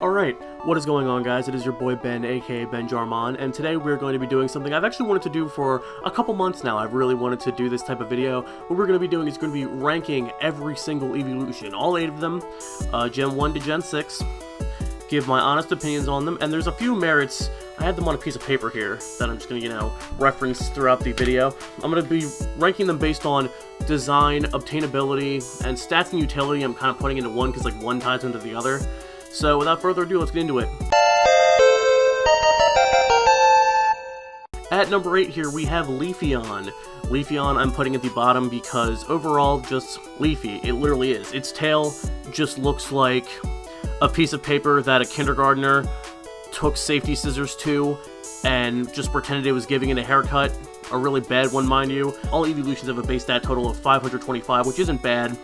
Alright, what is going on, guys? It is your boy Ben, aka Benjarmon, and today we're going to be doing something I've actually wanted to do for a couple months now. I've really wanted to do this type of video. What we're going to be doing is going to be ranking every single evolution, all 8 of them, Gen 1 to Gen 6, give my honest opinions on them, and there's a few merits. I had them on a piece of paper here that I'm just going to, reference throughout the video. I'm going to be ranking them based on design, obtainability, and stats and utility. I'm kind of putting into one because, one ties into the other. So, without further ado, let's get into it. At number 8 here, we have Leafeon. Leafeon I'm putting at the bottom because overall, just leafy. It literally is. Its tail just looks like a piece of paper that a kindergartner took safety scissors to and just pretended it was giving it a haircut. A really bad one, mind you. All evolutions have a base stat total of 525, which isn't bad.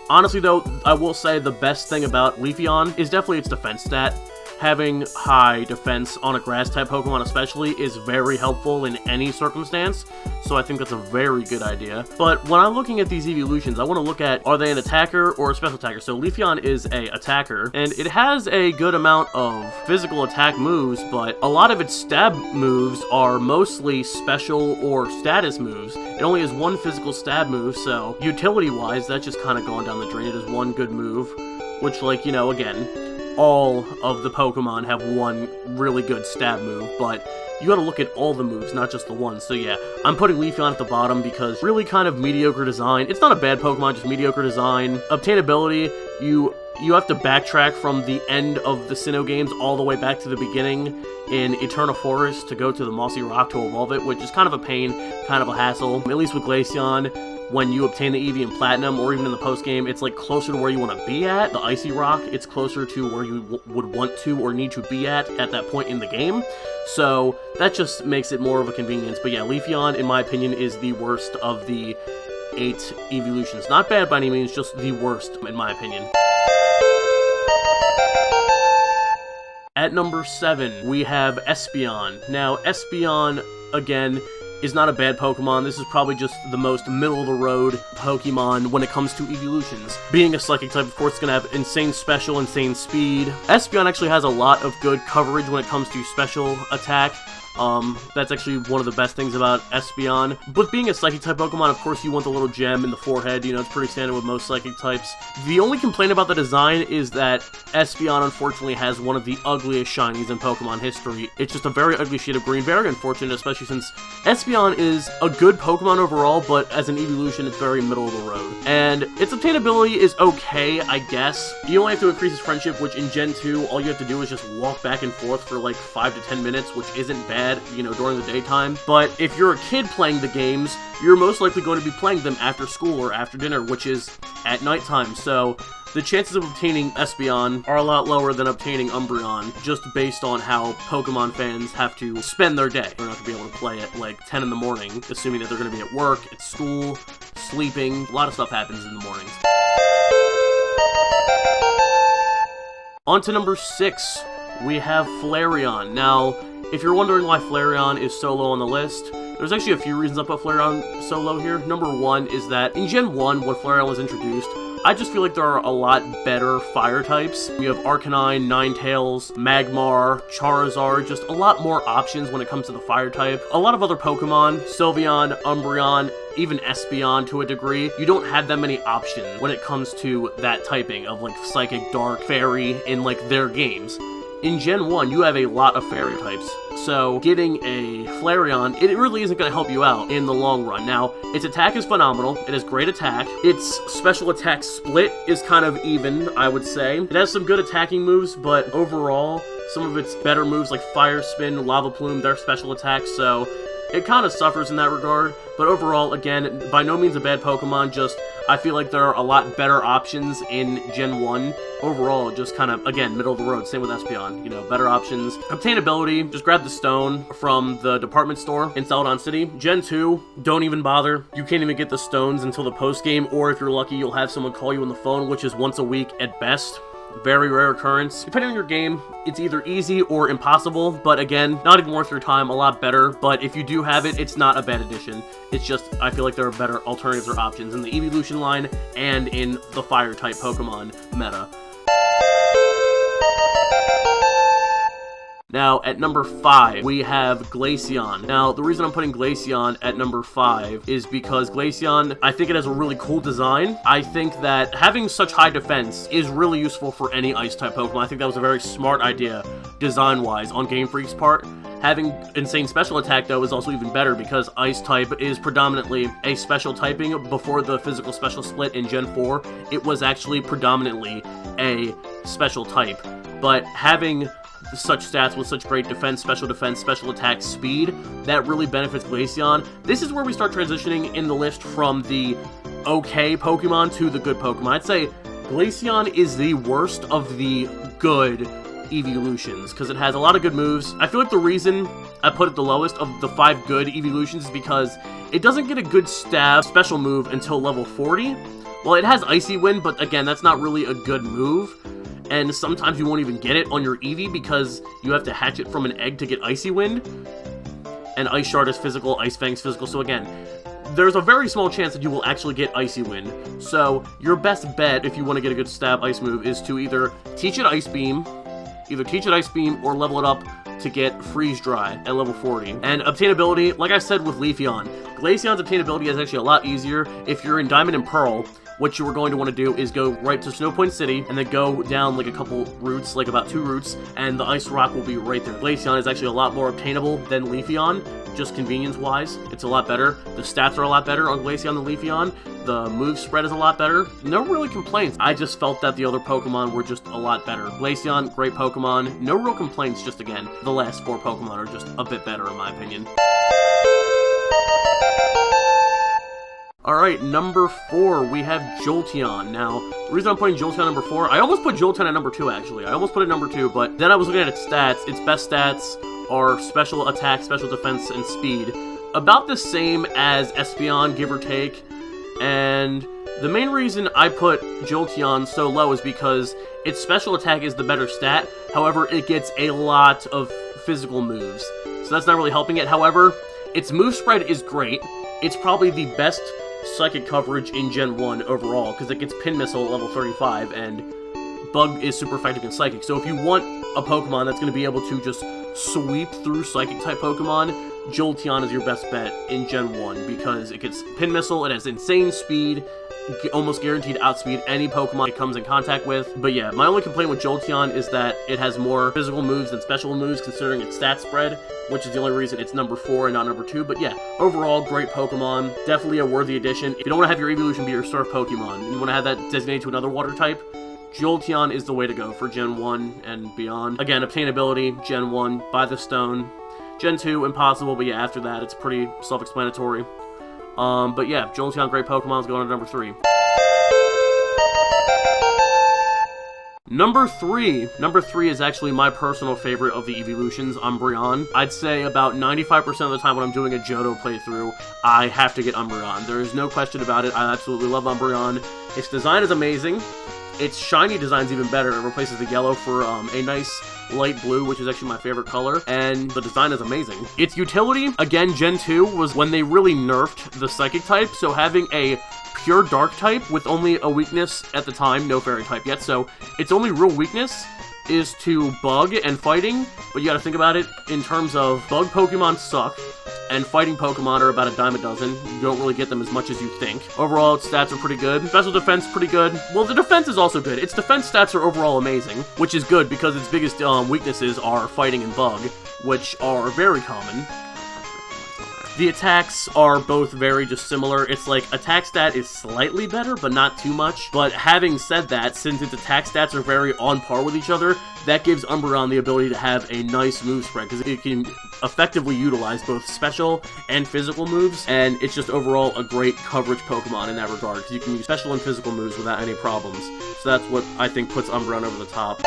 Honestly, though, I will say the best thing about Leafeon is definitely its defense stat. Having high defense on a grass-type Pokemon especially is very helpful in any circumstance, so I think that's a very good idea. But when I'm looking at these evolutions, I want to look at, are they an attacker or a special attacker? So Leafeon is a attacker, and it has a good amount of physical attack moves, but a lot of its stab moves are mostly special or status moves. It only has one physical stab move, so utility-wise, that's just kind of going down the drain. It is one good move, which, again, all of the Pokemon have one really good stab move, but you gotta look at all the moves, not just the one. So yeah, I'm putting Leafeon at the bottom because really kind of mediocre design. It's not a bad Pokemon, just mediocre design. Obtainability, you have to backtrack from the end of the Sinnoh games all the way back to the beginning in Eternal Forest to go to the Mossy Rock to evolve it, which is kind of a pain, kind of a hassle. At least with Glaceon, when you obtain the Eevee in Platinum, or even in the post-game, it's closer to where you want to be at. The Icy Rock, it's closer to where you would want to or need to be at that point in the game. So that just makes it more of a convenience. But yeah, Leafeon, in my opinion, is the worst of the 8 evolutions. Not bad by any means, just the worst, in my opinion. At number 7, we have Espeon. Now, Espeon, again, is not a bad Pokemon. This is probably just the most middle-of-the-road Pokemon when it comes to evolutions. Being a Psychic type, of course, it's going to have insane special, insane speed. Espeon actually has a lot of good coverage when it comes to special attack. That's actually one of the best things about Espeon. But being a Psychic type Pokemon, of course, you want the little gem in the forehead. It's pretty standard with most Psychic types. The only complaint about the design is that Espeon, unfortunately, has one of the ugliest shinies in Pokemon history. It's just a very ugly shade of green. Very unfortunate, especially since Espeon is a good Pokemon overall, but as an evolution, it's very middle of the road. And its obtainability is okay, I guess. You only have to increase its friendship, which in Gen 2, all you have to do is just walk back and forth for 5 to 10 minutes, which isn't bad, during the daytime. But if you're a kid playing the games, you're most likely going to be playing them after school or after dinner, which is at nighttime. So the chances of obtaining Espeon are a lot lower than obtaining Umbreon, just based on how Pokemon fans have to spend their day. They're not going to be able to play at 10 in the morning, assuming that they're going to be at work, at school, sleeping. A lot of stuff happens in the mornings. On to number 6, we have Flareon. Now, if you're wondering why Flareon is so low on the list, there's actually a few reasons I put Flareon so low here. Number 1 is that in Gen 1, when Flareon was introduced, I just feel like there are a lot better fire types. We have Arcanine, Ninetales, Magmar, Charizard, just a lot more options when it comes to the fire type. A lot of other Pokemon, Sylveon, Umbreon, even Espeon to a degree, you don't have that many options when it comes to that typing of Psychic, Dark, Fairy in their games. In Gen 1, you have a lot of Fairy types, so getting a Flareon, it really isn't going to help you out in the long run. Now, its attack is phenomenal, it has great attack, its special attack split is kind of even, I would say. It has some good attacking moves, but overall, some of its better moves like Fire Spin, Lava Plume, they're special attacks, so it kind of suffers in that regard. But overall, again, by no means a bad Pokemon, just I feel like there are a lot better options in Gen 1. Overall, just kind of, again, middle of the road. Same with Espeon, better options. Obtainability, just grab the stone from the department store in Celadon City. Gen 2, don't even bother. You can't even get the stones until the post-game, or if you're lucky, you'll have someone call you on the phone, which is once a week at best. Very rare occurrence. Depending on your game, it's either easy or impossible, but again, not even worth your time, a lot better. But if you do have it, it's not a bad addition. It's just, I feel like there are better alternatives or options in the Eeveelution line and in the Fire-type Pokemon meta. Now, at number 5, we have Glaceon. Now, the reason I'm putting Glaceon at number 5 is because Glaceon, I think it has a really cool design. I think that having such high defense is really useful for any Ice-type Pokemon. I think that was a very smart idea, design-wise, on Game Freak's part. Having insane special attack, though, is also even better because Ice-type is predominantly a special typing. Before the physical special split in Gen 4, it was actually predominantly a special type. But having such stats with such great defense, special attack, speed, that really benefits Glaceon. This is where we start transitioning in the list from the okay Pokemon to the good Pokemon. I'd say Glaceon is the worst of the good Eeveelutions, because it has a lot of good moves. I feel like the reason I put it the lowest of the 5 good Eeveelutions is because it doesn't get a good stab special move until level 40. Well, it has Icy Wind, but again, that's not really a good move. And sometimes you won't even get it on your Eevee because you have to hatch it from an egg to get Icy Wind. And Ice Shard is physical, Ice Fang's physical, so again, there's a very small chance that you will actually get Icy Wind. So, your best bet, if you want to get a good stab ice move, is to either teach it Ice Beam, or level it up to get Freeze Dry at level 40. And obtainability, like I said with Leafeon, Glaceon's obtainability is actually a lot easier. If you're in Diamond and Pearl, what you are going to want to do is go right to Snow Point City, and then go down like a couple routes, like about 2 routes, and the Ice Rock will be right there. Glaceon is actually a lot more obtainable than Leafeon, just convenience-wise. It's a lot better. The stats are a lot better on Glaceon than Leafeon. The move spread is a lot better. No really complaints. I just felt that the other Pokemon were just a lot better. Glaceon, great Pokemon. No real complaints, just again, the last 4 Pokemon are just a bit better in my opinion. Alright, number 4, we have Jolteon. Now, the reason I'm putting Jolteon number 4, I almost put Jolteon at number 2, actually. I almost put it number 2, but then I was looking at its stats. Its best stats are special attack, special defense, and speed. About the same as Espeon, give or take. And the main reason I put Jolteon so low is because its special attack is the better stat. However, it gets a lot of physical moves, so that's not really helping it. However, its move spread is great. It's probably the best Psychic coverage in Gen 1 overall, because it gets Pin Missile at level 35, and Bug is super effective in Psychic. So if you want a Pokemon that's going to be able to just sweep through Psychic-type Pokemon, Jolteon is your best bet in Gen 1, because it gets Pin Missile, it has insane speed, almost guaranteed outspeed any Pokemon it comes in contact with. But yeah, my only complaint with Jolteon is that it has more physical moves than special moves, considering its stat spread, which is the only reason it's number 4 and not number 2. But yeah, overall, great Pokemon. Definitely a worthy addition. If you don't want to have your Eeveelution be your Surf Pokemon, and you want to have that designated to another water type, Jolteon is the way to go for Gen 1 and beyond. Again, obtainability, Gen 1, buy the stone. Gen 2, impossible, but yeah, after that, it's pretty self-explanatory. But yeah, Jolteon, great Pokemon, is going to number 3. Number 3 is actually my personal favorite of the Eeveelutions, Umbreon. I'd say about 95% of the time when I'm doing a Johto playthrough, I have to get Umbreon. There is no question about it. I absolutely love Umbreon. Its design is amazing. Its shiny design's even better. It replaces the yellow for a nice light blue, which is actually my favorite color, and the design is amazing. Its utility, again, Gen 2 was when they really nerfed the Psychic type, so having a pure Dark type with only a weakness at the time, no Fairy type yet, so its only real weakness is to Bug and Fighting, but you gotta think about it in terms of Bug Pokemon suck, and Fighting Pokemon are about a dime a dozen. You don't really get them as much as you think. Overall, its stats are pretty good. Special defense, pretty good. Well, the defense is also good. Its defense stats are overall amazing, which is good because its biggest weaknesses are Fighting and Bug, which are very common. The attacks are both very just similar. It's like attack stat is slightly better, but not too much. But having said that, since its attack stats are very on par with each other, that gives Umbreon the ability to have a nice move spread, because it can effectively utilize both special and physical moves, and it's just overall a great coverage Pokemon in that regard, because you can use special and physical moves without any problems. So that's what I think puts Umbreon over the top.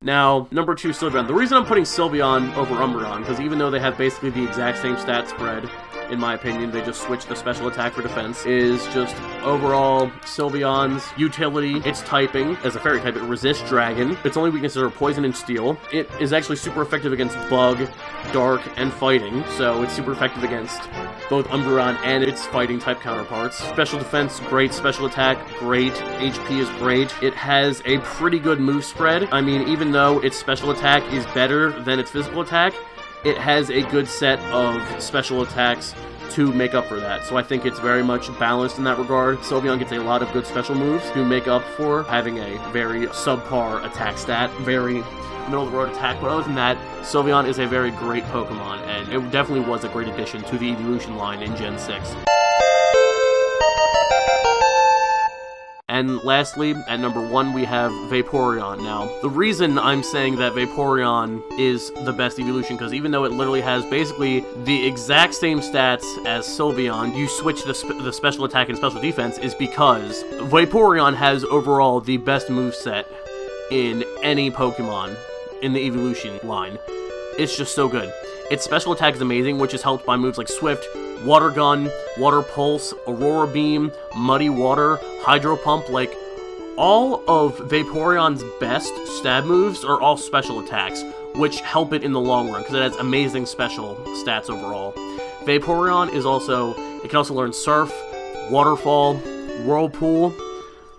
Now, number 2, Sylveon. The reason I'm putting Sylveon over Umbreon, because even though they have basically the exact same stat spread, in my opinion. They just switched the special attack for defense. Is just overall Sylveon's utility. Its typing, as a fairy type, it resists dragon. Its only weaknesses are poison and steel. It is actually super effective against bug, dark, and fighting, so it's super effective against both Umbreon and its fighting type counterparts. Special defense, great. Special attack, great. HP is great. It has a pretty good move spread. I mean, even though its special attack is better than its physical attack, it has a good set of special attacks to make up for that. So I think it's very much balanced in that regard. Sylveon gets a lot of good special moves to make up for having a very subpar attack stat, very middle-of-the-road attack, but other than that, Sylveon is a very great Pokemon, and it definitely was a great addition to the evolution line in Gen 6. And lastly, at number 1, we have Vaporeon. Now, the reason I'm saying that Vaporeon is the best evolution, because even though it literally has basically the exact same stats as Sylveon, you switch the special attack and special defense, is because Vaporeon has overall the best moveset in any Pokemon in the evolution line. It's just so good. Its special attack is amazing, which is helped by moves like Swift, Water Gun, Water Pulse, Aurora Beam, Muddy Water, Hydro Pump. Like, all of Vaporeon's best stab moves are all special attacks, which help it in the long run, because it has amazing special stats overall. Vaporeon is also, it can also learn Surf, Waterfall, Whirlpool,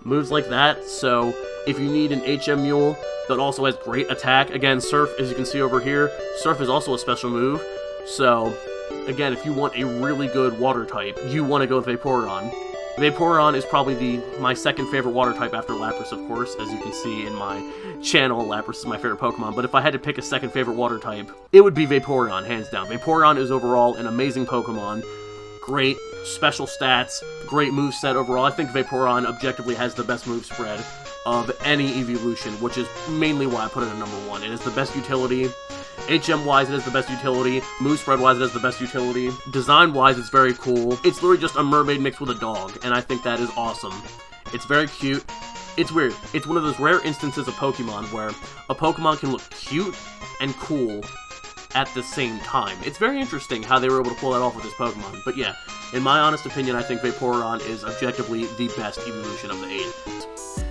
moves like that, so if you need an HM Mule that also has great attack, again, Surf, as you can see over here, Surf is also a special move, so again, if you want a really good water type, you want to go with Vaporeon. Vaporeon is probably my second favorite water type after Lapras, of course. As you can see in my channel, Lapras is my favorite Pokemon. But if I had to pick a second favorite water type, it would be Vaporeon, hands down. Vaporeon is overall an amazing Pokemon. Great special stats, great moveset overall. I think Vaporeon objectively has the best move spread of any evolution, which is mainly why I put it at number 1. It is the best utility. HM-wise, it is the best utility. Move spread-wise, it is the best utility. Design-wise, it's very cool. It's literally just a mermaid mixed with a dog, and I think that is awesome. It's very cute. It's weird. It's one of those rare instances of Pokemon where a Pokemon can look cute and cool at the same time. It's very interesting how they were able to pull that off with this Pokemon. But yeah, in my honest opinion, I think Vaporeon is objectively the best evolution of the 8.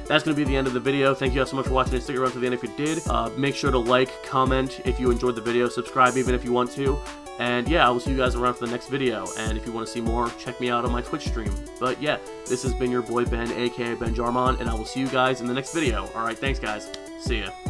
That's going to be the end of the video. Thank you guys so much for watching, and stick around to the end if you did. Make sure to like, comment if you enjoyed the video, subscribe even if you want to. And yeah, I will see you guys around for the next video. And if you want to see more, check me out on my Twitch stream. But yeah, this has been your boy Ben, aka Benjarmon, and I will see you guys in the next video. Alright, thanks guys. See ya.